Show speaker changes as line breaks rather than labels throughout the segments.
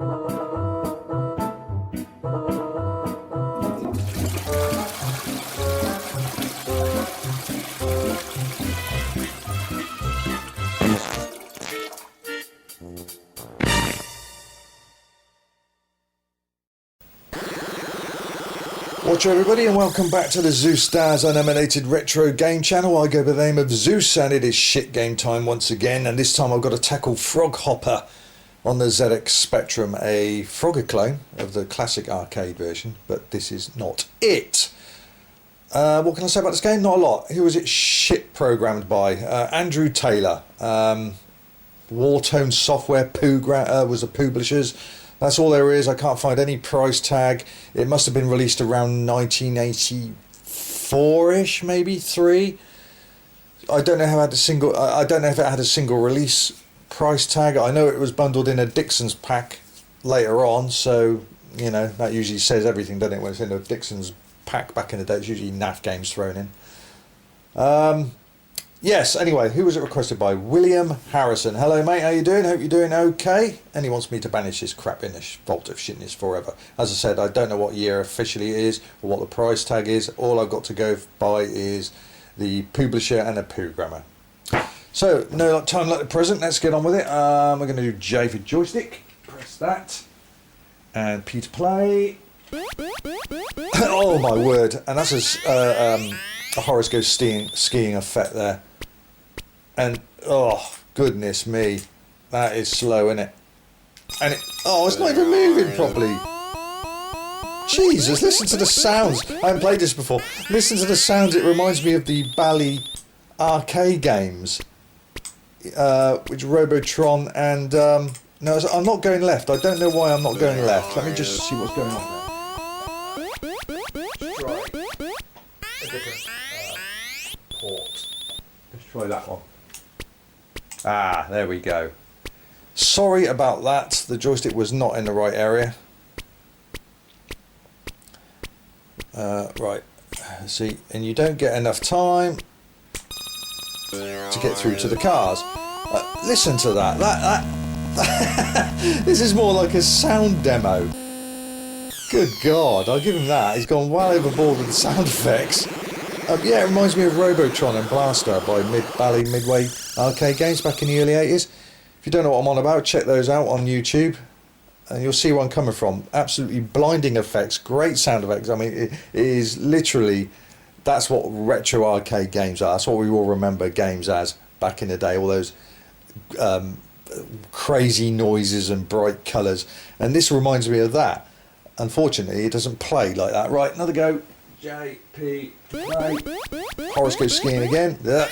Watch everybody and welcome back to the Zeusdaz Unemulated Retro Game Channel. I go by the name of Zeus and it is shit game time once again, and this time I've got to tackle Frog Hopper on the ZX Spectrum, a Frogger clone of the classic arcade version, but this is not it. What can I say about this game? Not a lot. Who was it shit programmed by? Andrew Taylor. Wartone Software was the publishers. That's all there is. I can't find any price tag. It must have been released around 1984-ish, maybe 3. I don't know how it had a single. I don't know if it had a single release price tag. I know it was bundled in a Dixon's pack later on, so you know that usually says everything, doesn't it? When it's in a Dixon's pack back in the day, it's usually NAF games thrown in. Yes, anyway, who was it requested by? William Harrison. Hello, mate, how you doing? Hope you're doing okay. And he wants me to banish this crap in this vault of shitness forever. As I said, I don't know what year officially it is or what the price tag is. All I've got to go by is the publisher and a programmer. So, no time like the present. Let's get on with it. We're going to do J for joystick. Press that. And P to play. Oh, my word. And that's a Horace Goes skiing effect there. And oh goodness me, that is slow, isn't it? And it's not even moving properly. Jesus, listen to the sounds. I haven't played this before. Listen to the sounds. It reminds me of the Bally arcade games, which Robotron and no, I'm not going left. I don't know why I'm not going left. Let me just see what's going on there. Let's try a different port. Let's try that one. Ah, there we go. Sorry about that. The joystick was not in the right area. Right. See, and you don't get enough time to get through to the cars. Listen to that. That this is more like a sound demo. Good God, I'll give him that. He's gone well overboard with the sound effects. Yeah, it reminds me of Robotron and Blaster by Bally Midway arcade games back in the early 80s. If you don't know what I'm on about, check those out on YouTube and you'll see where I'm coming from. Absolutely blinding effects, great sound effects. I mean, it is literally, that's what retro arcade games are. That's what we all remember games as back in the day, all those crazy noises and bright colours. And this reminds me of that. Unfortunately, it doesn't play like that. Right, another go. J, P, play. Horace Goes skiing again. Ugh.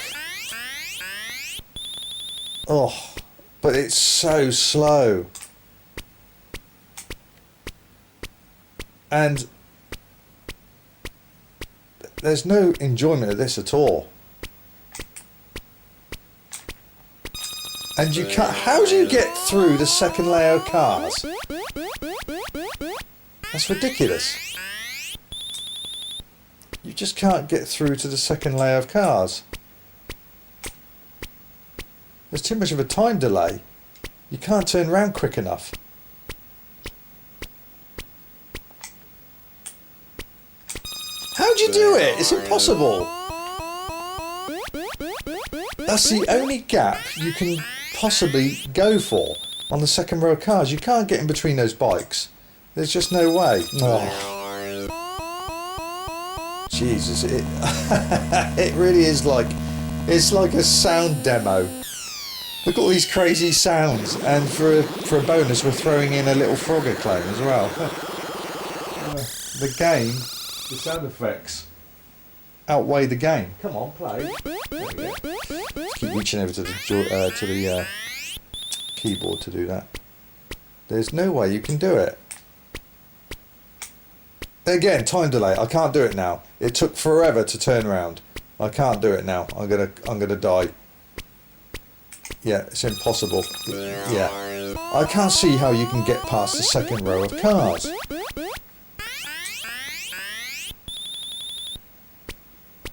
Oh, but it's so slow. And there's no enjoyment of this at all. And you can't, how do you get through the second layer of cars? That's ridiculous. You just can't get through to the second layer of cars. There's too much of a time delay. You can't turn around quick enough. How'd you do it? It's impossible. That's the only gap you can possibly go for on the second row of cars. You can't get in between those bikes. There's just no way. Oh. Jesus, it it really is like, it's like a sound demo. Look at all these crazy sounds, and for a bonus we're throwing in a little Frogger clone as well. The game, the sound effects outweigh the game. Come on, play. There we go. Just keep reaching over to the keyboard to do that. There's no way you can do it. Again, time delay. I can't do it now. It took forever to turn around. I can't do it now. I'm gonna die. Yeah, it's impossible. Yeah, I can't see how you can get past the second row of cars.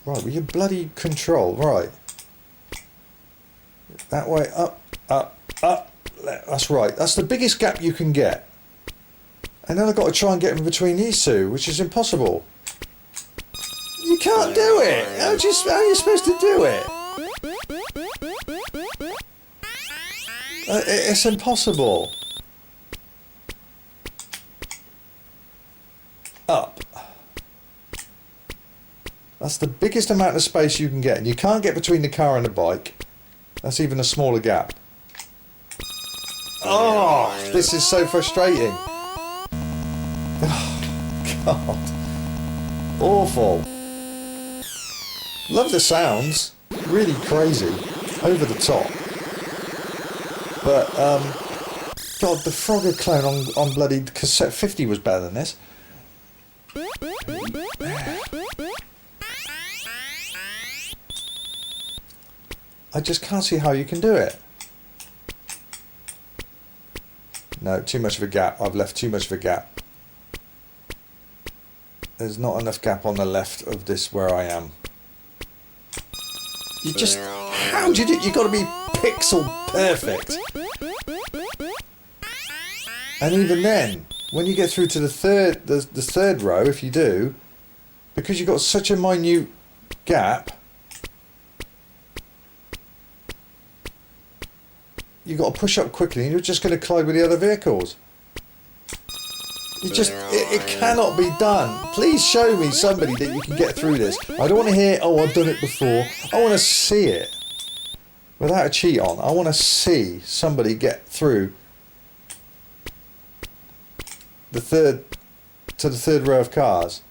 Right, with your bloody control. Right. That way, up, up, up. That's right. That's the biggest gap you can get. And then I've got to try and get in between these two, which is impossible. You can't do it! How are you supposed to do it? It's impossible. Up. That's the biggest amount of space you can get, and you can't get between the car and the bike. That's even a smaller gap. Oh, this is so frustrating. Oh, God. Awful. Love the sounds. Really crazy. Over the top. But, God, the Frogger clone on bloody cassette 50 was better than this. I just can't see how you can do it. No, too much of a gap. I've left too much of a gap. There's not enough gap on the left of this where I am. You just... How do you do it? You've got to be pixel perfect. And even then, when you get through to the third row, if you do, because you've got such a minute gap, you've got to push up quickly and you're just going to collide with the other vehicles. You just, it cannot be done. Please show me somebody that you can get through this. I don't want to hear, oh, I've done it before. I want to see it. Without a cheat on, I want to see somebody get through the third row of cars.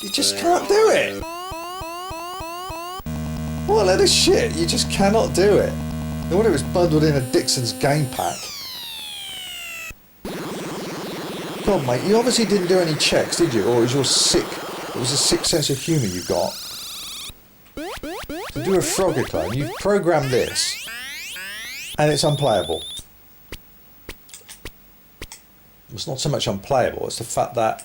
You just can't do it. What a load of shit. You just cannot do it. No wonder it was bundled in a Dixon's game pack. God, mate, you obviously didn't do any checks, did you? Or it was a sick sense of humour you got. To do a Frogger clone, you've programmed this, and it's unplayable. It's not so much unplayable, it's the fact that...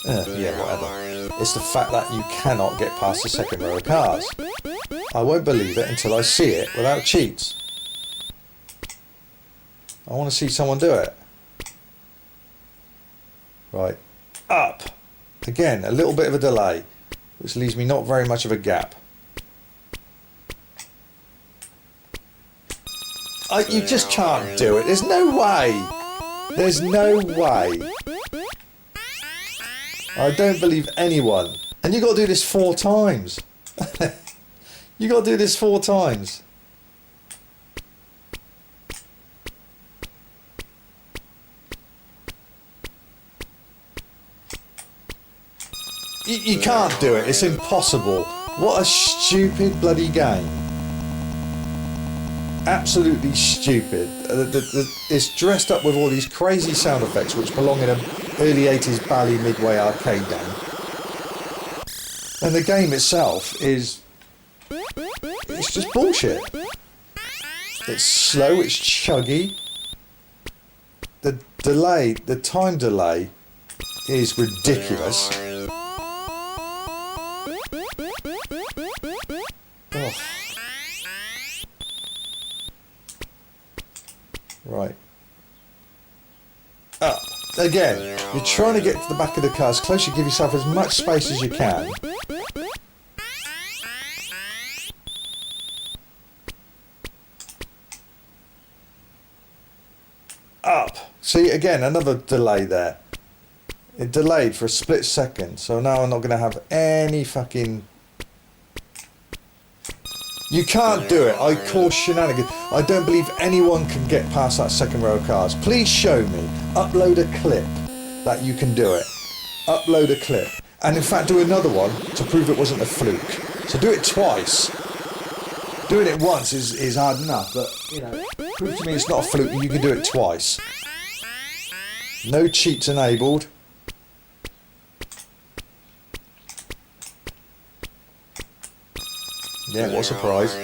yeah, whatever. It's the fact that you cannot get past the second row of cars. I won't believe it until I see it without cheats. I want to see someone do it. Right. Up. Again, a little bit of a delay, which leaves me not very much of a gap. You just can't do it. There's no way. There's no way. I don't believe anyone. And you got to do this 4 times. You got to do this 4 times. You can't do it. It's impossible. What a stupid bloody game. Absolutely stupid. It's dressed up with all these crazy sound effects which belong in an early 80s Bally Midway arcade game. And the game itself is... It's just bullshit. It's slow, it's chuggy. The delay, the time delay is ridiculous. Oh. Right. Up. Again, you're trying to get to the back of the car as close as you give yourself as much space as you can. Up. See, again, another delay there. It delayed for a split second, so now I'm not going to have any fucking... You can't do it. I call shenanigans. I don't believe anyone can get past that second row of cars. Please show me. Upload a clip that you can do it. Upload a clip. And in fact, do another one to prove it wasn't a fluke. So do it twice. Doing it once is hard enough, but, you know, prove to me it's not a fluke and you can do it twice. No cheats enabled. Yeah, what a surprise.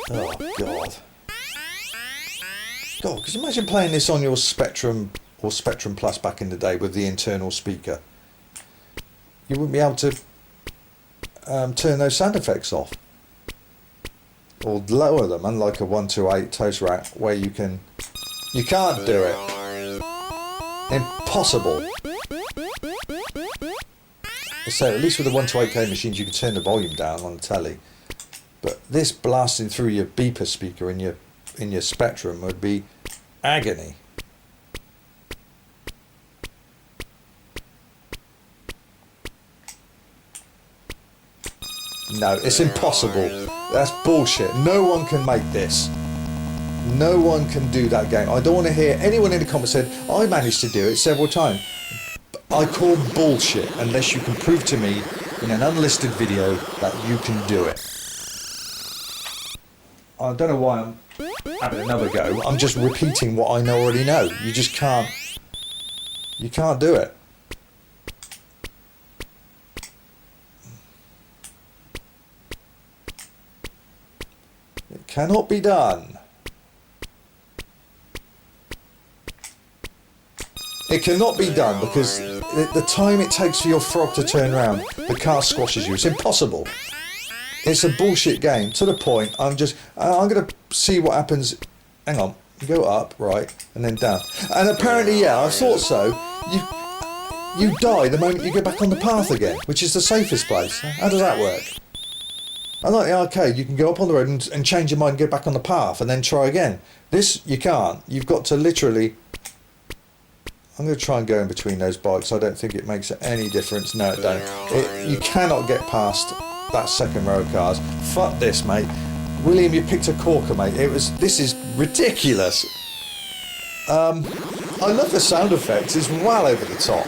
Oh, God. God, could you imagine playing this on your Spectrum or Spectrum Plus back in the day with the internal speaker? You wouldn't be able to turn those sound effects off. or lower them, unlike a 128 toast rack where you can't do it. Impossible. So at least with the 128K machines you can turn the volume down on the telly, but this blasting through your beeper speaker in your Spectrum would be agony. No, it's impossible. That's bullshit. No one can make this. No one can do that game. I don't want to hear anyone in the comments said, I managed to do it several times. I call bullshit unless you can prove to me in an unlisted video that you can do it. I don't know why I'm having another go. I'm just repeating what I already know. You just can't. You can't do it. It cannot be done. It cannot be done because the time it takes for your frog to turn around, the car squashes you. It's impossible. It's a bullshit game to the point. I'm going to see what happens. Hang on. You go up, right, and then down. And apparently, yeah, I thought so. You die the moment you get back on the path again, which is the safest place. How does that work? Unlike the arcade, you can go up on the road and change your mind and get back on the path and then try again. This, you can't. You've got to literally... I'm going to try and go in between those bikes. I don't think it makes any difference. No, it don't. You cannot get past that second row of cars. Fuck this, mate. William, you picked a corker, mate. This is ridiculous. I love the sound effects. It's well over the top.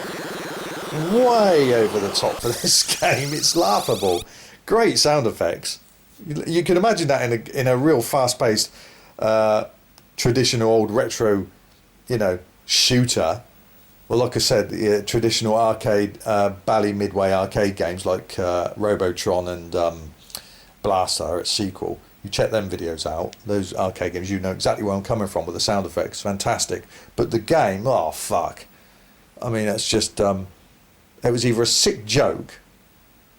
Way over the top for this game. It's laughable. Great sound effects. You can imagine that in a real fast-paced, traditional old retro, shooter. Well, like I said, the traditional arcade, Bally Midway arcade games like Robotron and Blaster at Sequel. You check them videos out, those arcade games, you know exactly where I'm coming from with the sound effects, fantastic. But the game, oh fuck. I mean, it's just, it was either a sick joke,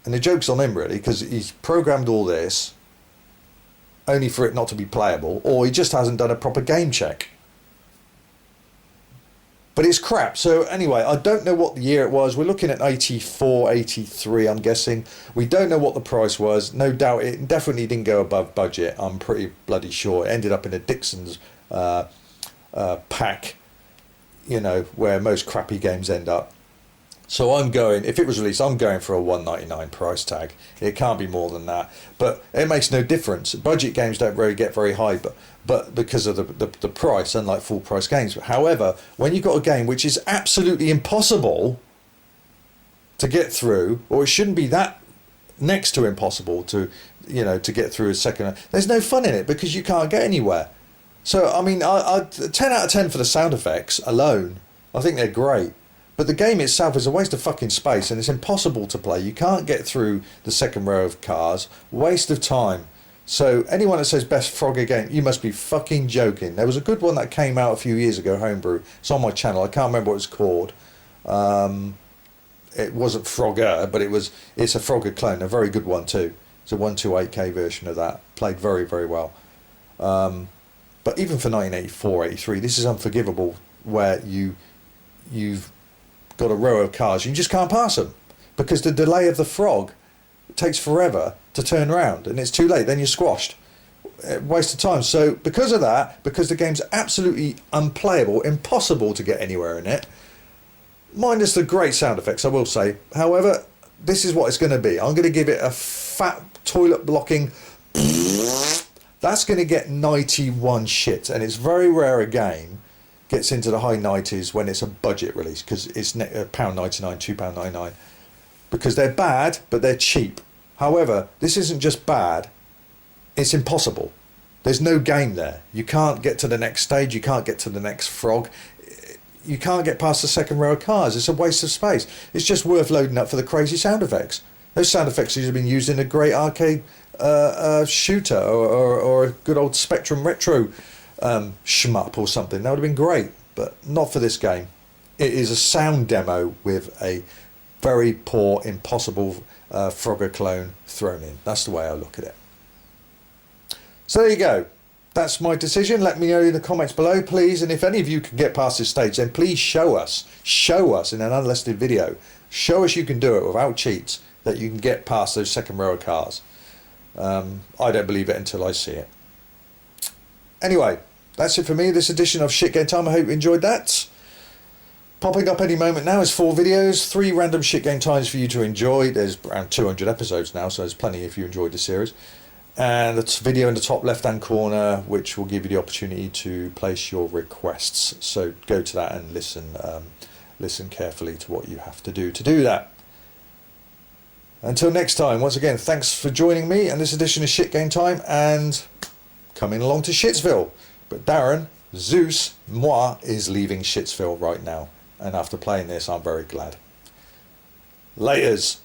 and the joke's on him really, because he's programmed all this only for it not to be playable, or he just hasn't done a proper game check. But it's crap. So anyway, I don't know what the year it was. We're looking at 84, 83, I'm guessing. We don't know what the price was. No doubt it definitely didn't go above budget. I'm pretty bloody sure. It ended up in a Dixon's pack, where most crappy games end up. So I'm going, if it was released, I'm going for a $199 price tag. It can't be more than that. But it makes no difference. Budget games don't really get very high, but because of the price, unlike full price games. However, when you've got a game which is absolutely impossible to get through, or it shouldn't be that next to impossible to get through a second, there's no fun in it because you can't get anywhere. So I mean, I 10 out of 10 for the sound effects alone. I think they're great. But the game itself is a waste of fucking space and it's impossible to play. You can't get through the second row of cars. Waste of time. So anyone that says best Frogger game, you must be fucking joking. There was a good one that came out a few years ago, Homebrew. It's on my channel. I can't remember what it's called. It wasn't Frogger, but it's a Frogger clone. A very good one too. It's a 128K version of that. Played very, very well. But even for 1984, 83, this is unforgivable where you've got a row of cars, you just can't pass them because the delay of the frog takes forever to turn around and it's too late, then you're squashed. Waste of time. So because of that, because the game's absolutely unplayable, impossible to get anywhere in it, minus the great sound effects, I will say. However, this is what it's going to be. I'm going to give it a fat toilet blocking. That's going to get 91 shit, and it's very rare a game gets into the high 90s when it's a budget release, because it's £1.99, £2.99, because they're bad but they're cheap. However, this isn't just bad, it's impossible. There's no game there. You can't get to the next stage, you can't get to the next frog, you can't get past the second row of cars. It's a waste of space. It's just worth loading up for the crazy sound effects. Those sound effects should have been used in a great arcade shooter or a good old Spectrum Retro shmup or something. That would have been great, but not for this game. It is a sound demo with a very poor, impossible Frogger clone thrown in. That's the way I look at it. So there you go. That's my decision. Let me know in the comments below, please. And if any of you can get past this stage, then please show us in an unlisted video. Show us you can do it without cheats, that you can get past those second row of cars. I don't believe it until I see it. Anyway, that's it for me, this edition of Shit Game Time. I hope you enjoyed that. Popping up any moment now is 4 videos, 3 random Shit Game Times for you to enjoy. There's around 200 episodes now, so there's plenty if you enjoyed the series. And it's a video in the top left hand corner which will give you the opportunity to place your requests. So go to that and listen carefully to what you have to do that. Until next time, once again, thanks for joining me and this edition of Shit Game Time, and coming along to Shitsville. But Darren, Zeus, moi, is leaving Shitsville right now. And after playing this, I'm very glad. Laters.